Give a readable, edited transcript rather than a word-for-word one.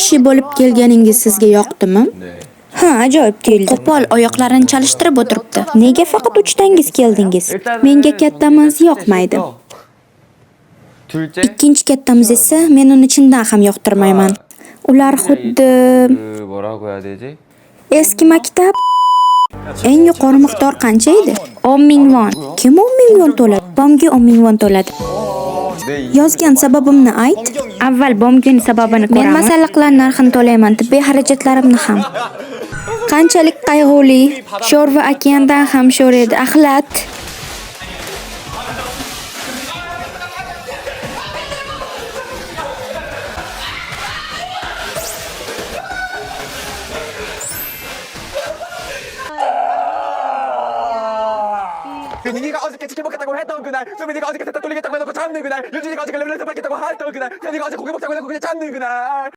kishi bo'lib kelganingiz sizga yoqdimi? Ha, ajoyib tuyuldi. Qo'pol oyoqlarini chalishtirib o'tiribdi. Nega faqat 3 tangiz keldingiz? Menga kattamiz yoqmaydi. Ikkinchi kattamiz esa men uni chindan ham yoqtirmayman. Ular xuddi 뭐라고 해야 되지? eski maktab. Eng yuqori miqdor qancha edi? 10 ming won. Kim 10 ming won to'ladi? Bomga 10 ming won to'ladi. Yozgan sababimni ayt. Avval bomgin sababini Men ko'raman. masalliqlar narxini to'layman, tibbiy xarajatlarimni ham. Qanchalik qayg'uli. Sho'rva okeandan ham sho'r edi, axlat. 윤희가 어저께 치킨 먹겠다고 했던 그날, 수민이가 어저께 세탁 돌리겠다고 해놓고 잡는 그날, 윤진이가 어저께 랩레스 받겠다고 했던 그날, 태니가 어제 고기 먹자고 해놓고 그냥 잡는 그날.